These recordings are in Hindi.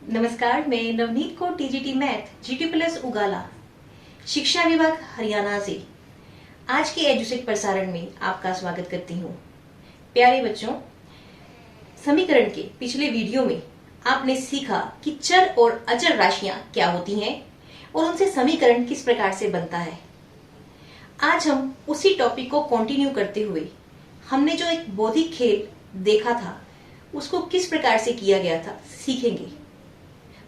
नमस्कार, मैं नवनीत को टीजीटी मैथ जीटी प्लस उगाला शिक्षा विभाग हरियाणा से आज के एजुसेट प्रसारण में आपका स्वागत करती हूँ। प्यारे बच्चों, समीकरण के पिछले वीडियो में आपने सीखा कि चर और अचर राशियां क्या होती हैं और उनसे समीकरण किस प्रकार से बनता है। आज हम उसी टॉपिक को कंटिन्यू करते हुए हमने जो एक बौद्धिक खेल देखा था उसको किस प्रकार से किया गया था सीखेंगे।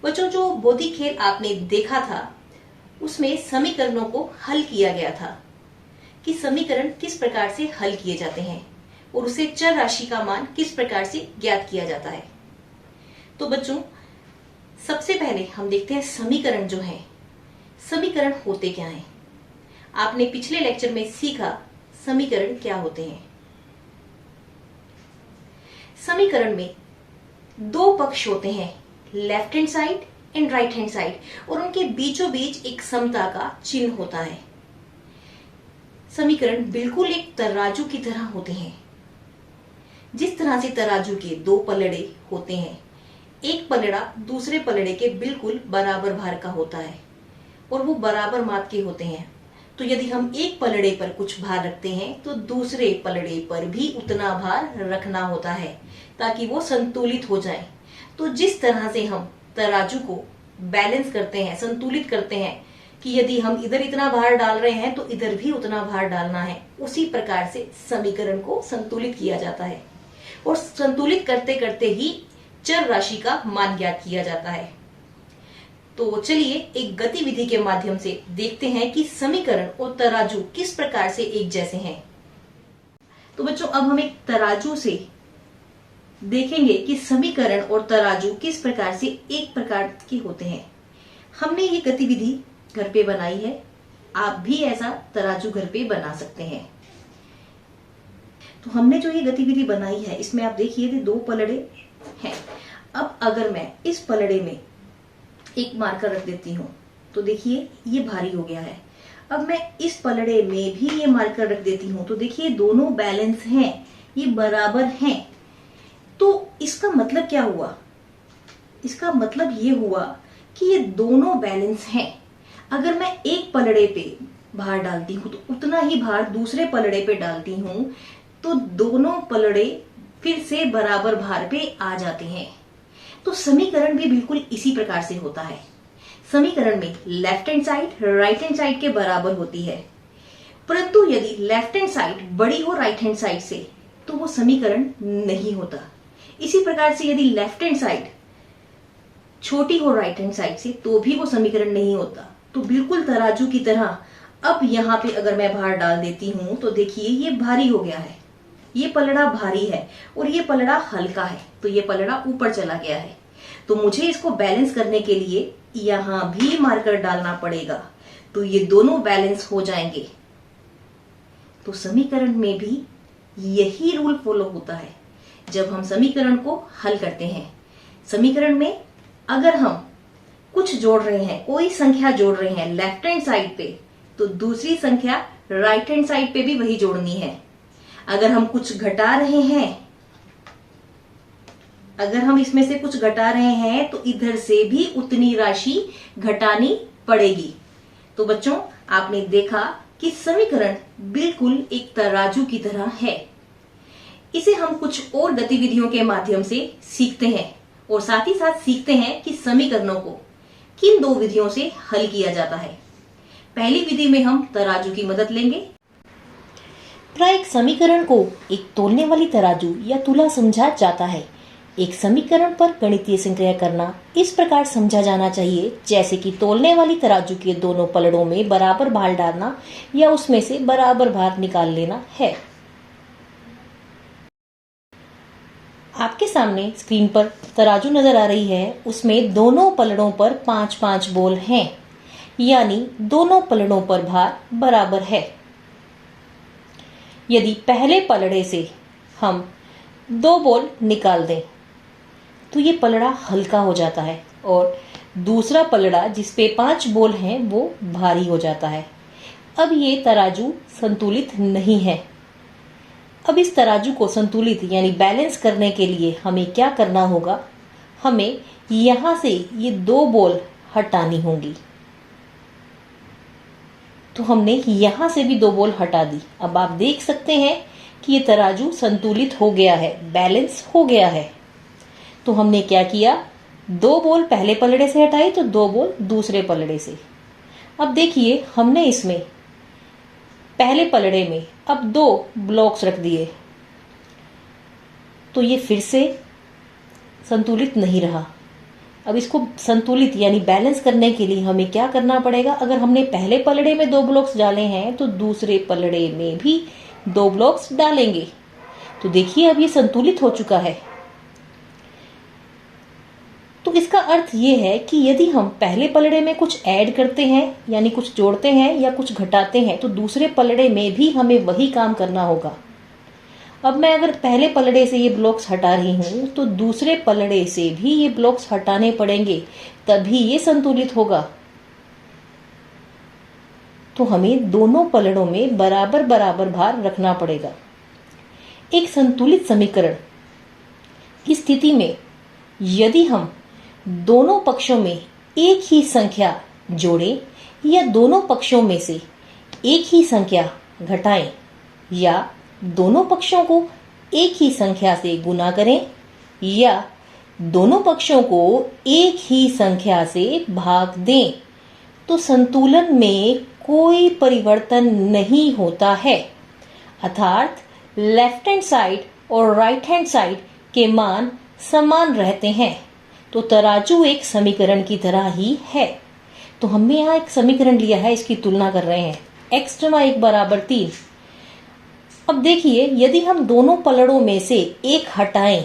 बच्चों, जो बौद्धिक खेल आपने देखा था उसमें समीकरणों को हल किया गया था कि समीकरण किस प्रकार से हल किए जाते हैं और उसे चर राशि का मान किस प्रकार से ज्ञात किया जाता है। तो बच्चों, सबसे पहले हम देखते हैं समीकरण जो है, समीकरण होते क्या हैं। आपने पिछले लेक्चर में सीखा समीकरण क्या होते हैं। समीकरण में दो पक्ष होते हैं, left hand side and right hand side, और उनके बीचों बीच एक समता का चिन्ह होता है। समीकरण बिल्कुल एक तराजू की तरह होते हैं। जिस तरह से तराजू के दो पलड़े होते हैं, एक पलड़ा दूसरे पलड़े के बिल्कुल बराबर भार का होता है और वो बराबर माप के होते हैं। तो यदि हम एक पलड़े पर कुछ भार रखते हैं तो दूसरे पलड़े पर भी उतना भार रखना होता है ताकि वो संतुलित हो जाए। तो जिस तरह से हम तराजू को बैलेंस करते हैं, संतुलित करते हैं कि यदि हम इधर इतना भार डाल रहे हैं तो इधर भी उतना भार डालना है, उसी प्रकार से समीकरण को संतुलित किया जाता है और संतुलित करते करते ही चर राशि का मान ज्ञात किया जाता है। तो चलिए एक गतिविधि के माध्यम से देखते हैं कि समीकरण और तराजू किस प्रकार से एक जैसे हैं। तो बच्चों, अब हम एक तराजू से देखेंगे कि समीकरण और तराजू किस प्रकार से एक प्रकार के होते हैं। हमने ये गतिविधि घर पे बनाई है, आप भी ऐसा तराजू घर पे बना सकते हैं। तो हमने जो ये गतिविधि बनाई है इसमें आप देखिए दो पलड़े हैं। अब अगर मैं इस पलड़े में एक मार्कर रख देती हूं तो देखिए ये भारी हो गया है। अब मैं इस पलड़े में भी ये मार्कर रख देती हूं तो देखिए दोनों बैलेंस हैं, ये बराबर हैं। तो इसका मतलब क्या हुआ? इसका मतलब ये हुआ कि ये दोनों बैलेंस हैं। अगर मैं एक पलड़े पे भार डालती हूं तो उतना ही भार दूसरे पलड़े पे डालती हूं तो दोनों पलड़े फिर से बराबर भार पे आ जाते हैं। तो समीकरण भी बिल्कुल इसी प्रकार से होता है। समीकरण में left hand side right hand side के बराबर होती है, परंतु यदि लेफ्ट हैंड साइड बड़ी हो राइट हैंड साइड से तो वो समीकरण नहीं होता। इसी प्रकार से यदि लेफ्ट हैंड साइड छोटी हो राइट हैंड साइड से तो भी वो समीकरण नहीं होता। तो बिल्कुल तराजू की तरह अब यहाँ पे अगर मैं भार डाल देती हूं तो देखिए ये भारी हो गया है, ये पलड़ा भारी है और ये पलड़ा हल्का है, तो ये पलड़ा ऊपर चला गया है। तो मुझे इसको बैलेंस करने के लिए यहां भी मार्कर डालना पड़ेगा, तो ये दोनों बैलेंस हो जाएंगे। तो समीकरण में भी यही रूल फॉलो होता है जब हम समीकरण को हल करते हैं। समीकरण में अगर हम कुछ जोड़ रहे हैं, कोई संख्या जोड़ रहे हैं लेफ्ट हैंड साइड पे, तो दूसरी संख्या राइट हैंड साइड पे भी वही जोड़नी है। अगर हम कुछ घटा रहे हैं, अगर हम इसमें से कुछ घटा रहे हैं तो इधर से भी उतनी राशि घटानी पड़ेगी। तो बच्चों, आपने देखा कि समीकरण बिल्कुल एक तराजू की तरह है। इसे हम कुछ और गतिविधियों के माध्यम से सीखते हैं और साथ ही साथ सीखते हैं कि समीकरणों को किन दो विधियों से हल किया जाता है। पहली विधि में हम तराजू की मदद लेंगे। प्राय एक समीकरण को एक तोलने वाली तराजू या तुला समझा जाता है। एक समीकरण पर गणितीय संक्रिया करना इस प्रकार समझा जाना चाहिए जैसे कि तोलने वाली तराजू के दोनों पलड़ों में बराबर भार डालना या उसमें से बराबर भार निकाल लेना है। आपके सामने स्क्रीन पर तराजू नजर आ रही है, उसमें दोनों पलड़ों पर 5-5 बोल हैं, यानी दोनों पलड़ों पर भार बराबर है। यदि पहले पलड़े से हम 2 बोल निकाल दें तो ये पलड़ा हल्का हो जाता है और दूसरा पलड़ा जिसपे 5 बोल हैं वो भारी हो जाता है। अब ये तराजू संतुलित नहीं है। अब इस तराजू को संतुलित यानी बैलेंस करने के लिए हमें क्या करना होगा? हमें यहां से ये 2 बॉल हटानी होंगी। तो हमने यहां से भी 2 बॉल हटा दी। अब आप देख सकते हैं कि ये तराजू संतुलित हो गया है, बैलेंस हो गया है। तो हमने क्या किया, 2 बॉल पहले पलड़े से हटाई तो 2 बॉल दूसरे पलड़े से। अब देखिए हमने इसमें पहले पलड़े में अब 2 ब्लॉक्स रख दिए, तो ये फिर से संतुलित नहीं रहा। अब इसको संतुलित यानी बैलेंस करने के लिए हमें क्या करना पड़ेगा, अगर हमने पहले पलड़े में 2 ब्लॉक्स डाले हैं तो दूसरे पलड़े में भी 2 ब्लॉक्स डालेंगे। तो देखिए अब ये संतुलित हो चुका है। तो इसका अर्थ ये है कि यदि हम पहले पलड़े में कुछ ऐड करते हैं यानी कुछ जोड़ते हैं या कुछ घटाते हैं तो दूसरे पलड़े में भी हमें वही काम करना होगा। अब मैं अगर पहले पलड़े से ये ब्लॉक्स हटा रही हूं तो दूसरे पलड़े से भी ये ब्लॉक्स हटाने पड़ेंगे, तभी ये संतुलित होगा। तो हमें दोनों पलड़ों में बराबर बराबर भार रखना पड़ेगा। एक संतुलित समीकरण की स्थिति में यदि हम दोनों पक्षों में एक ही संख्या जोड़ें या दोनों पक्षों में से एक ही संख्या घटाएं या दोनों पक्षों को एक ही संख्या से गुना करें या दोनों पक्षों को एक ही संख्या से भाग दें, तो संतुलन में कोई परिवर्तन नहीं होता है। अर्थात लेफ्ट हैंड साइड और राइट हैंड साइड के मान समान रहते हैं। तो तराजू एक समीकरण की तरह ही है। तो हमने यहाँ एक समीकरण लिया है, इसकी तुलना कर रहे हैं, x जमा 1 बराबर 3। अब देखिए यदि हम दोनों पलड़ों में से एक हटाएं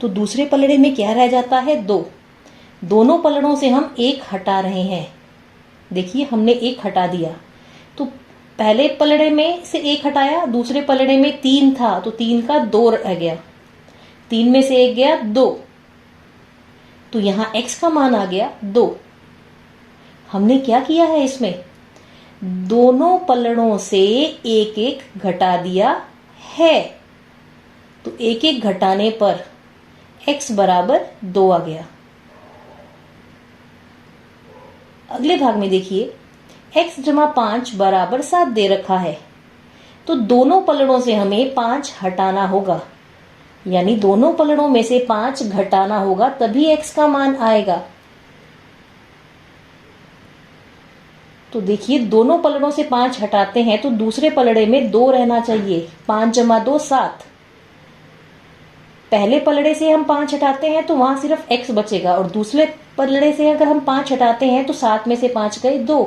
तो दूसरे पलड़े में क्या रह जाता है, 2। दोनों पलड़ों से हम एक हटा रहे हैं। देखिए हमने एक हटा दिया, तो पहले पलड़े में से एक हटाया, दूसरे पलड़े में 3 था तो 3 का 2 रह गया, 3 में से एक गया 2, तो यहां x का मान आ गया 2। हमने क्या किया है, इसमें दोनों पलड़ों से एक एक घटा दिया है, तो एक एक घटाने पर x बराबर 2 आ गया। अगले भाग में देखिए x जमा 5 बराबर 7 दे रखा है, तो दोनों पलड़ों से हमें 5 हटाना होगा, यानी दोनों पलड़ों में से 5 घटाना होगा, तभी x का मान आएगा। तो देखिए दोनों पलड़ों से 5 हटाते हैं तो दूसरे पलड़े में 2 रहना चाहिए। 5 जमा 2 7। पहले पलड़े से हम 5 हटाते हैं तो वहां सिर्फ x बचेगा, और दूसरे पलड़े से अगर हम 5 हटाते हैं तो 7 में से 5 गए 2।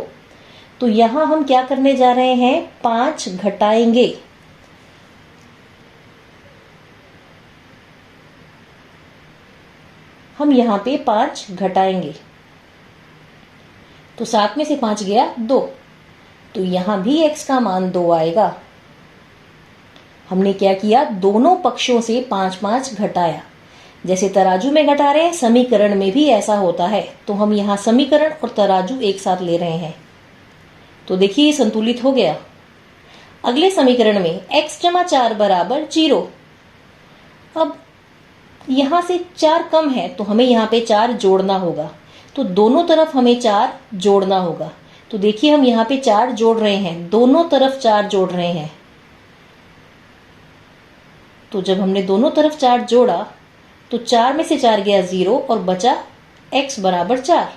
तो यहां हम क्या करने जा रहे हैं, 5 घटाएंगे। हम यहां पे 5 घटाएंगे तो 7 में से 5 गया 2, तो यहां भी x का मान 2 आएगा। हमने क्या किया, दोनों पक्षों से 5-5 घटाया। जैसे तराजू में घटा रहे हैं, समीकरण में भी ऐसा होता है। तो हम यहां समीकरण और तराजू एक साथ ले रहे हैं, तो देखिए ये संतुलित हो गया। अगले समीकरण में x जमा 4 बराबर 0। अब यहां से 4 कम है तो हमें यहां पे 4 जोड़ना होगा, तो दोनों तरफ हमें 4 जोड़ना होगा। तो देखिए हम यहां पे 4 जोड़ रहे हैं, दोनों तरफ 4 जोड़ रहे हैं। तो जब हमने दोनों तरफ 4 जोड़ा तो 4 में से 4 गया 0 और बचा x बराबर 4।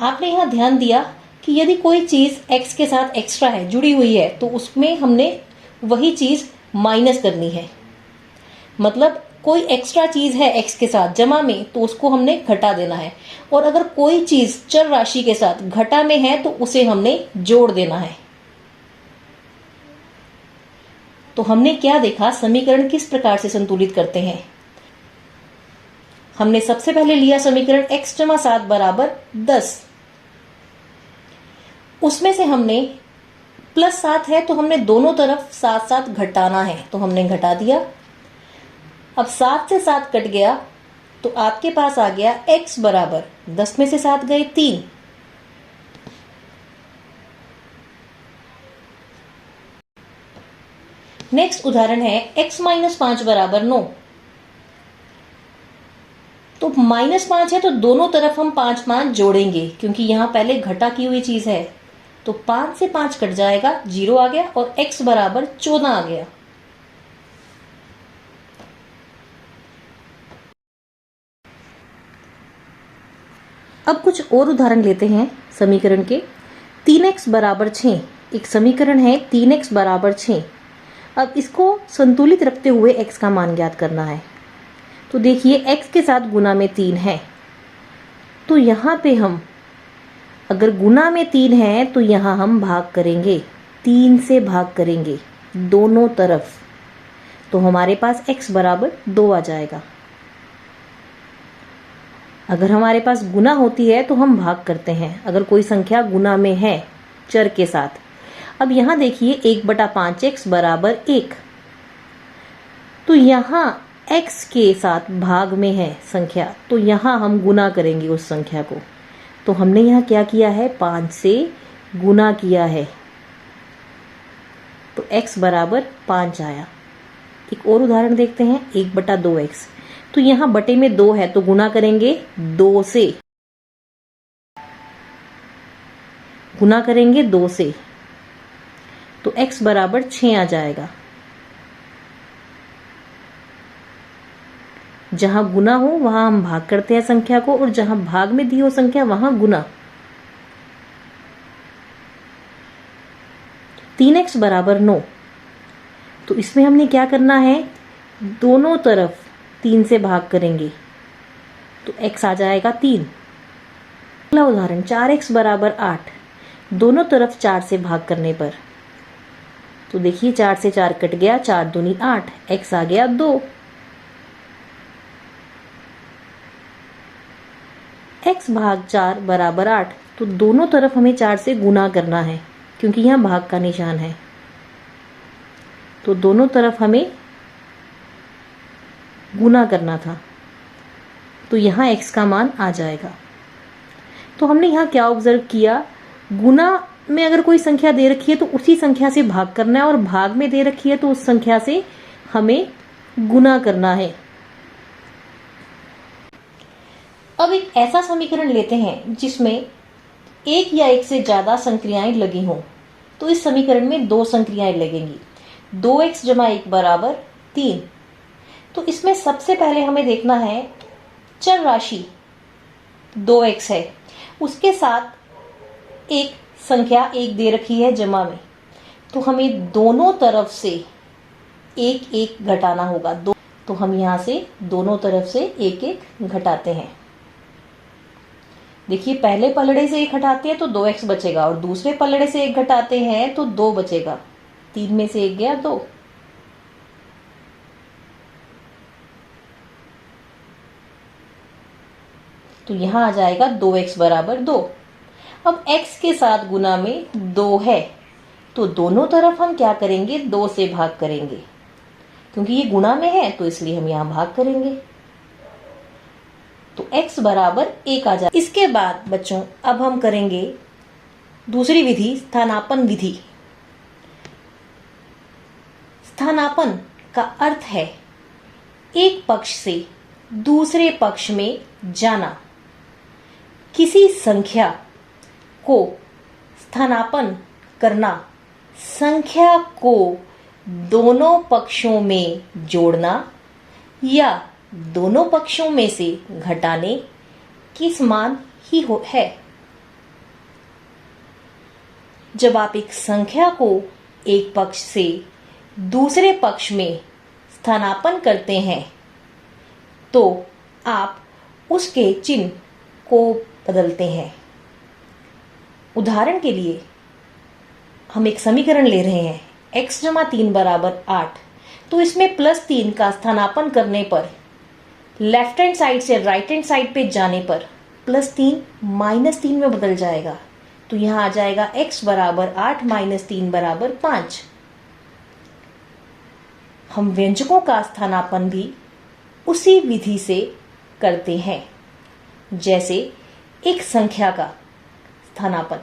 आपने यहां ध्यान दिया कि यदि कोई चीज x के साथ एक्स्ट्रा है, जुड़ी हुई है, तो उसमें हमने वही चीज माइनस करनी है। मतलब कोई एक्स्ट्रा चीज है x के साथ जमा में तो उसको हमने घटा देना है, और अगर कोई चीज चर राशि के साथ घटा में है तो उसे हमने जोड़ देना है। तो हमने क्या देखा, समीकरण किस प्रकार से संतुलित करते हैं। हमने सबसे पहले लिया समीकरण x जमा 7 बराबर 10। उसमें से हमने +7 है तो हमने दोनों तरफ 7-7 घटाना है, तो हमने घटा दिया। अब 7 से 7 कट गया तो आपके पास आ गया x बराबर 10 में से 7 गए 3। नेक्स्ट उदाहरण है x - 5 बराबर 9। -5 है तो दोनों तरफ हम 5 5 जोड़ेंगे, क्योंकि यहाँ पहले घटा की हुई चीज है। तो 5 से 5 कट जाएगा, 0 आ गया और x बराबर 14 आ गया। अब कुछ और उदाहरण लेते हैं समीकरण के। 3x बराबर 6 एक समीकरण है, 3x बराबर 6। अब इसको संतुलित रखते हुए x का मान ज्ञात करना है। तो देखिए x के साथ गुना में 3 है, तो यहाँ पे हम अगर गुना में 3 है तो यहाँ हम भाग करेंगे, 3 से भाग करेंगे दोनों तरफ, तो हमारे पास x बराबर 2 आ जाएगा। अगर हमारे पास गुना होती है तो हम भाग करते हैं, अगर कोई संख्या गुना में है चर के साथ। अब यहाँ देखिए 1/5x बराबर 1, तो यहाँ x के साथ भाग में है संख्या, तो यहाँ हम गुना करेंगे उस संख्या को। तो हमने यहाँ क्या किया है, 5 से गुना किया है, तो x बराबर 5 आया। एक और उदाहरण देखते हैं, 1/2x। तो यहाँ बटे में 2 है तो गुना करेंगे 2 से, गुना करेंगे 2 से, तो x बराबर 6 आ जाएगा। जहां गुना हो वहां हम भाग करते हैं संख्या को, और जहां भाग में दी हो संख्या वहां गुना। 3x बराबर 9, तो इसमें हमने क्या करना है, दोनों तरफ 3 से भाग करेंगे, तो x आ जाएगा 3। अगला उदाहरण 4x बराबर 8, दोनों तरफ 4 से भाग करने पर, तो देखिए 4 से 4 कट गया, 4 दूनी 8, x आ गया 2। x भाग 4 बराबर 8, तो दोनों तरफ हमें 4 से गुना करना है, क्योंकि यहाँ भाग का निशान है, तो दोनों तरफ हमें गुना करना था, तो यहाँ x का मान आ जाएगा। तो हमने यहाँ क्या ऑब्जर्व किया, गुना में अगर कोई संख्या दे रखी है तो उसी संख्या से भाग करना है, और भाग में दे रखी है तो उस संख्या से हमें गुना करना है। अब एक ऐसा समीकरण लेते हैं जिसमें एक या एक से ज्यादा संक्रियाएं लगी हों। तो इस समीकरण में 2 संक्रियाएं लगेंगी, 2x + 1 बराबर 3। तो इसमें सबसे पहले हमें देखना है चर राशि 2x है, उसके साथ एक संख्या 1 दे रखी है जमा में, तो हमें दोनों तरफ से 1 1 घटाना होगा। तो हम यहाँ से दोनों तरफ से 1 1 घटाते हैं। देखिए पहले पलड़े से 1 हटाते हैं तो 2x बचेगा, और दूसरे पलड़े से 1 घटाते हैं तो 2 बचेगा। 3 में से 1 गया 2। तो यहां आ जाएगा 2x बराबर 2। अब x के साथ गुना में 2 है, तो दोनों तरफ हम क्या करेंगे, 2 से भाग करेंगे, क्योंकि ये गुणा में है तो इसलिए हम यहां भाग करेंगे, तो x बराबर 1 आ जाए। इसके बाद बच्चों अब हम करेंगे दूसरी विधि, स्थानापन्न विधि। स्थानापन्न का अर्थ है एक पक्ष से दूसरे पक्ष में जाना। किसी संख्या को स्थानापन्न करना, संख्या को दोनों पक्षों में जोड़ना या दोनों पक्षों में से घटाने की समान ही है। जब आप एक संख्या को एक पक्ष से दूसरे पक्ष में स्थानापन्न करते हैं तो आप उसके चिन्ह को बदलते हैं। उदाहरण के लिए हम एक समीकरण ले रहे हैं, x + 3 बराबर 8। तो इसमें +3 का स्थानापन्न करने पर लेफ्ट हैंड साइड से राइट हैंड साइड पे जाने पर +3 -3 में बदल जाएगा। तो यहां आ जाएगा x बराबर 8 - 3 बराबर 5। हम व्यंजकों का स्थानापन्न भी उसी विधि से करते हैं जैसे एक संख्या का स्थानापन्न।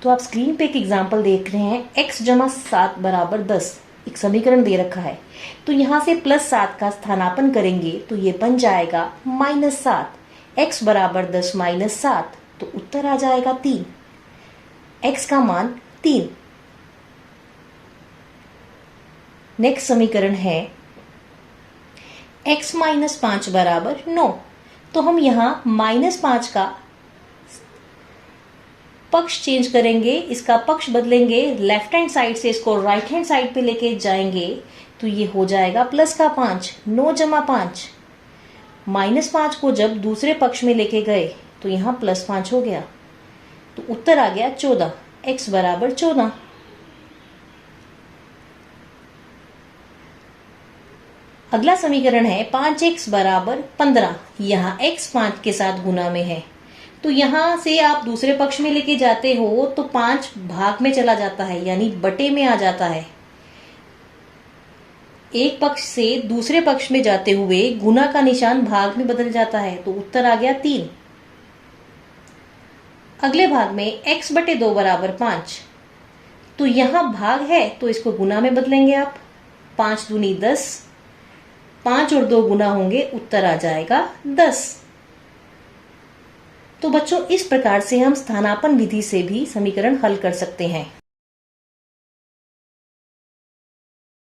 तो आप स्क्रीन पे एक एग्जाम्पल देख रहे हैं, x + 7 बराबर 10। एक समीकरण दे रखा है, तो यहाँ से +7 का स्थानापन्न करेंगे तो ये बन जाएगा -7। x बराबर 10 - 7, तो उत्तर आ जाएगा 3। x का मान 3। नेक्स्ट समीकरण है x - 5 बराबर 9। तो हम यहाँ -5 का पक्ष चेंज करेंगे, इसका पक्ष बदलेंगे, लेफ्ट हैंड साइड से इसको राइट हैंड साइड पे लेके जाएंगे तो ये हो जाएगा प्लस का 5, 9 + 5। -5 को जब दूसरे पक्ष में लेके गए तो यहाँ +5 हो गया, तो उत्तर आ गया 14। x बराबर 14। अगला समीकरण है 5x बराबर 15। यहाँ x 5 के साथ गुना में है, तो यहां से आप दूसरे पक्ष में लेके जाते हो तो 5 भाग में चला जाता है, यानी बटे में आ जाता है। एक पक्ष से दूसरे पक्ष में जाते हुए गुना का निशान भाग में बदल जाता है, तो उत्तर आ गया 3। अगले भाग में x बटे 2 बराबर 5। तो यहां भाग है तो इसको गुना में बदलेंगे आप। 5 दूनी 10, 5 और 2 गुना होंगे, उत्तर आ जाएगा 10। तो बच्चों, इस प्रकार से हम स्थानापन्न विधि से भी समीकरण हल कर सकते हैं।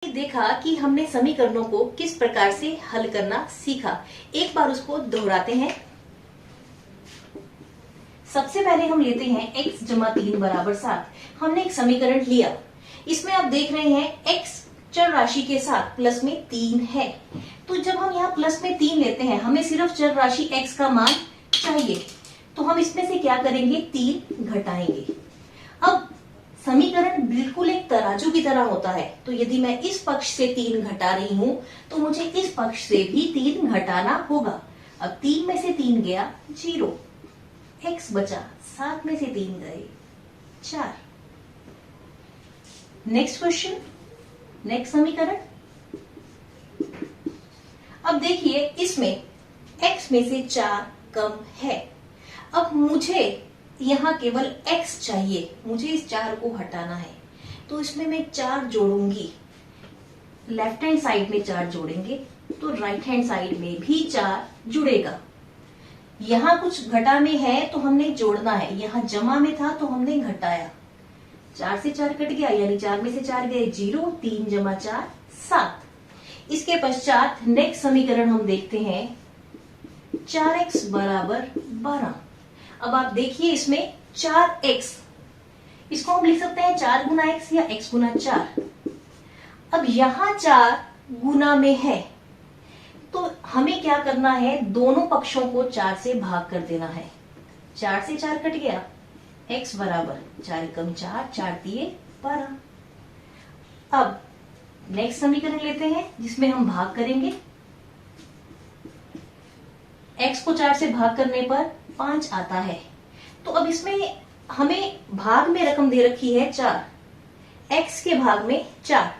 देखा कि हमने समीकरणों को किस प्रकार से हल करना सीखा। एक बार उसको दोहराते हैं। सबसे पहले हम लेते हैं x + 3 बराबर 7। हमने एक समीकरण लिया, इसमें आप देख रहे हैं x चर राशि के साथ प्लस में 3 है। तो जब हम यहाँ प्लस में 3 लेते हैं, हमें सिर्फ चर राशि x का मान चाहिए, तो हम इसमें से क्या करेंगे, 3 घटाएंगे। अब समीकरण बिल्कुल एक तराजू की तरह होता है, तो यदि मैं इस पक्ष से 3 घटा रही हूं तो मुझे इस पक्ष से भी 3 घटाना होगा। अब 3 में से 3 गया 0, x बचा, 7 में से 3 गए 4। नेक्स्ट क्वेश्चन, नेक्स्ट समीकरण। अब देखिए, इसमें x में से 4 कम है। अब मुझे यहाँ केवल x चाहिए, मुझे इस 4 को हटाना है, तो इसमें मैं 4 जोड़ूंगी। लेफ्ट हैंड साइड में 4 जोड़ेंगे तो राइट हैंड साइड में भी 4 जुड़ेगा। यहाँ कुछ घटा में है तो हमने जोड़ना है, यहाँ जमा में था तो हमने घटाया। 4 से 4 कट गया, यानी 4 में से 4 गए 0, 3 + 4 7। इसके पश्चात नेक्स्ट समीकरण हम देखते हैं 4x बराबर 12। अब आप देखिए, इसमें 4x, इसको हम लिख सकते हैं 4 गुना x या x गुना 4। अब यहां 4 गुना में है, तो हमें क्या करना है, दोनों पक्षों को 4 से भाग कर देना है। 4 से 4 कट गया, x बराबर 4 × 4, 4 × 3 12। अब नेक्स्ट समीकरण लेते हैं जिसमें हम भाग करेंगे। x को 4 से भाग करने पर 5 आता है, तो अब इसमें हमें भाग में रकम दे रखी है 4, x के भाग में 4,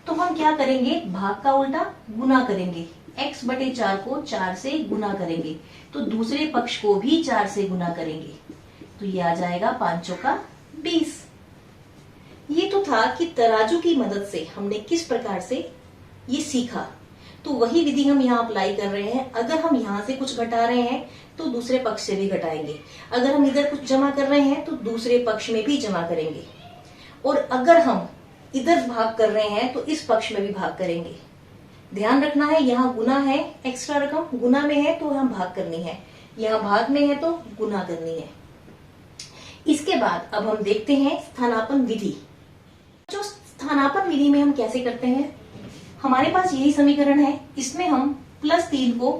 तो हम क्या करेंगे, भाग का उल्टा गुना करेंगे। x बटे 4 को 4 से गुना करेंगे, तो दूसरे पक्ष को भी 4 से गुना करेंगे, तो ये आ जाएगा 5 × 20। ये तो था कि तराजू की मदद से हमने किस प्रकार से ये सीखा, तो वही विधि हम यहाँ अप्लाई कर रहे हैं। अगर हम यहाँ से कुछ घटा रहे हैं तो दूसरे पक्ष से भी घटाएंगे, अगर हम इधर कुछ जमा कर रहे हैं तो दूसरे पक्ष में भी जमा करेंगे, और अगर हम इधर भाग कर रहे हैं तो इस पक्ष में भी भाग करेंगे। ध्यान रखना है, यहाँ गुना है, एक्स्ट्रा रकम गुना में है तो हम भाग करनी है, यहाँ भाग में है तो गुना करनी है। इसके बाद अब हम देखते हैं स्थानापन्न विधि। जो स्थानापन्न विधि में हम कैसे करते हैं, हमारे पास यही समीकरण है, इसमें हम +3 को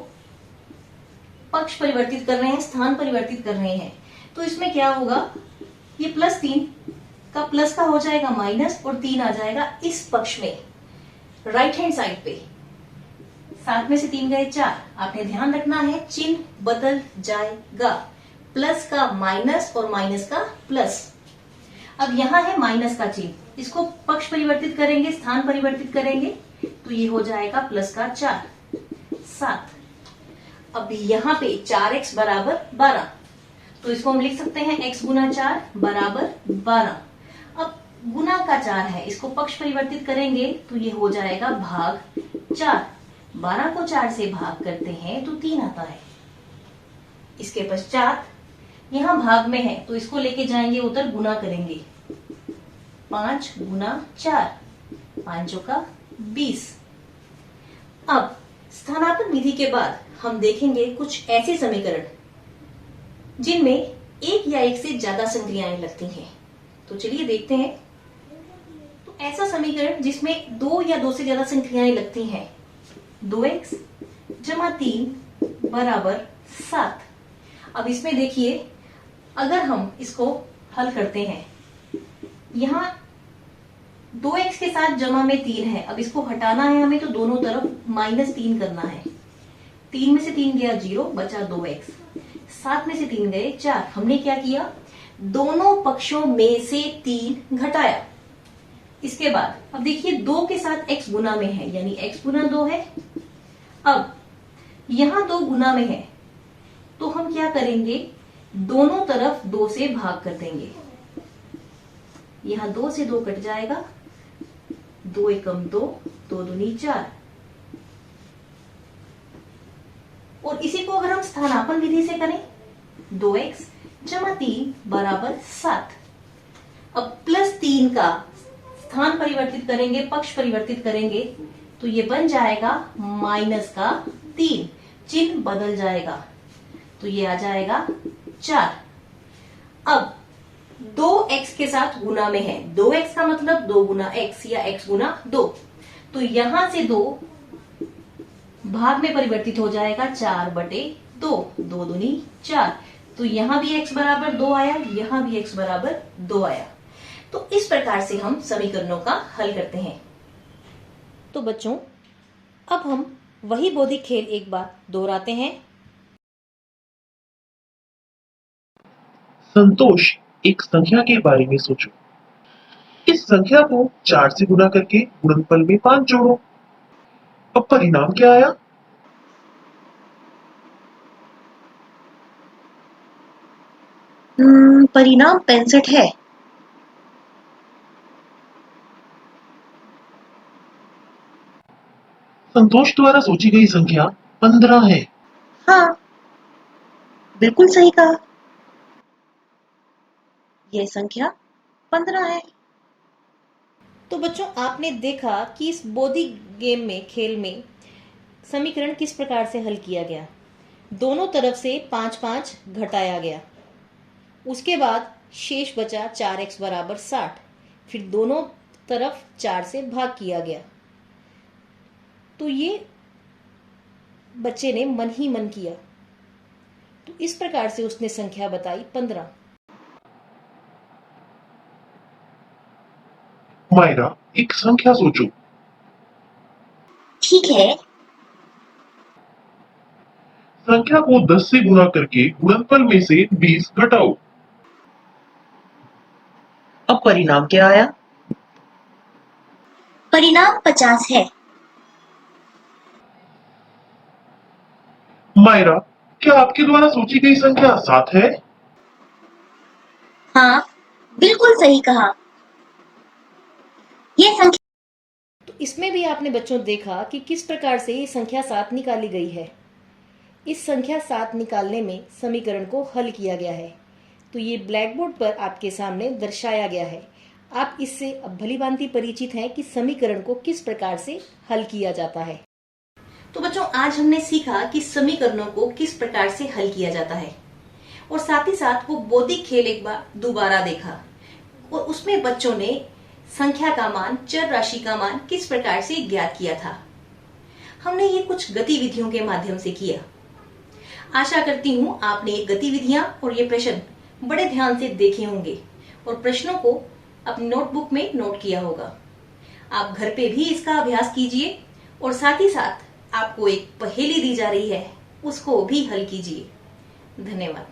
पक्ष परिवर्तित कर रहे हैं, स्थान परिवर्तित कर रहे हैं, तो इसमें क्या होगा, ये +3 का प्लस का हो जाएगा माइनस, और 3 आ जाएगा इस पक्ष में राइट हैंड साइड पे। 7 में से 3 गए 4। आपने ध्यान रखना है, चिन्ह बदल जाएगा, प्लस का माइनस और माइनस का प्लस। अब यहाँ है माइनस का चिन्ह, इसको पक्ष परिवर्तित करेंगे, स्थान परिवर्तित करेंगे, तो ये हो जाएगा प्लस का 4 7। अब यहाँ पे 4x बराबर 12, तो इसको हम लिख सकते हैं x गुना 4 बराबर 12। अब गुना का 4 है, इसको पक्ष परिवर्तित करेंगे तो ये हो जाएगा भाग 4। 12 को 4 से भाग करते हैं तो 3 आता है। इसके पश्चात यहाँ भाग में है तो इसको लेके जाएंगे उधर, गुना करेंगे। 5 गुना 4, 5 का 20। अब स्थानापन्न विधि के बाद हम देखेंगे कुछ ऐसे समीकरण जिनमें एक या एक से ज्यादा संक्रियाएं लगती हैं। तो चलिए देखते हैं। तो ऐसा समीकरण जिसमें 2 या 2 से ज्यादा संक्रियाएं लगती हैं, 2x जमा 3 बराबर 7। अब इसमें देखिए, अगर हम इसको हल करते हैं, यहाँ 2x के साथ जमा में 3 है। अब इसको हटाना है हमें तो दोनों तरफ -3 करना है। 3 में से 3 गया 0, बचा 2x। 7 में से 3 गए 4। हमने क्या किया, दोनों पक्षों में से 3 घटाया। इसके बाद अब देखिए 2 के साथ x गुना में है, यानी x गुना 2 है। अब यहां 2 गुना में है तो हम क्या करेंगे, दोनों तरफ 2 से भाग कर देंगे। यहां 2 से 2 कट जाएगा, 2 एकम 2, 2 दूनी 4। और इसी को अगर हम स्थानापन्न विधि से करें, 2x जमा 3 बराबर 7। अब +3 का स्थान परिवर्तित करेंगे, पक्ष परिवर्तित करेंगे तो ये बन जाएगा -3। चिन्ह बदल जाएगा तो ये आ जाएगा 4। अब 2x के साथ गुना में है, 2x का मतलब 2 गुना x या x गुना 2। तो यहां से 2 भाग में परिवर्तित हो जाएगा, 4/2, 2 दूनी 4। तो यहां भी x बराबर 2 आया, यहां भी x बराबर 2 आया। तो इस प्रकार से हम समीकरणों का हल करते हैं। तो बच्चों, अब हम वही बौद्धिक खेल एक बार दोहराते हैं। संतोष, एक संख्या के बारे में सोचो। इस संख्या को 4 से गुना करके गुणनफल में 5 जोड़ो। अब परिणाम क्या आया? परिणाम 65 है। संतोष द्वारा सोची गई संख्या 15 है। हाँ, बिल्कुल सही कहा। यह संख्या 15 है। तो बच्चों, आपने देखा कि इस बौद्धिक गेम में, खेल में समीकरण किस प्रकार से हल किया गया। दोनों तरफ से 5-5 घटाया गया। उसके बाद शेष बचा 4x बराबर 60। फिर दोनों तरफ 4 से भाग किया गया। तो ये बच्चे ने मन ही मन किया। तो इस प्रकार से उसने संख्या बताई 15। मायरा, एक संख्या सोचो। ठीक है। संख्या को 10 से गुना करके गुणनफल में से 20 घटाओ। अब परिणाम क्या आया? परिणाम 50 है। मायरा, क्या आपके द्वारा सोची गई संख्या 7 है? हाँ, बिल्कुल सही कहा। यह संख्या। तो इसमें भी आपने बच्चों देखा कि किस प्रकार से ये संख्या 7 निकाली गई है। इस संख्या 7 निकालने में समीकरण को हल किया गया है। तो ये ब्लैक बोर्ड पर आपके सामने दर्शाया गया है। आप इससे अब भलीभांति परिचित हैं कि समीकरण को किस प्रकार से हल किया जाता है। तो बच्चों, आज हमने सीखा कि समीकरणों को किस प्रकार से हल किया जाता है, और साथ ही साथ वो बौद्धिक खेल एक बार दोबारा देखा, और उसमें बच्चों ने संख्या का मान, चर राशि का मान किस प्रकार से ज्ञात किया था। हमने ये कुछ गतिविधियों के माध्यम से किया। आशा करती हूँ आपने ये गतिविधियां और ये प्रश्न बड़े ध्यान से देखे होंगे और प्रश्नों को अपनी नोटबुक में नोट किया होगा। आप घर पे भी इसका अभ्यास कीजिए, और साथ ही साथ आपको एक पहेली दी जा रही है, उसको भी हल कीजिए। धन्यवाद।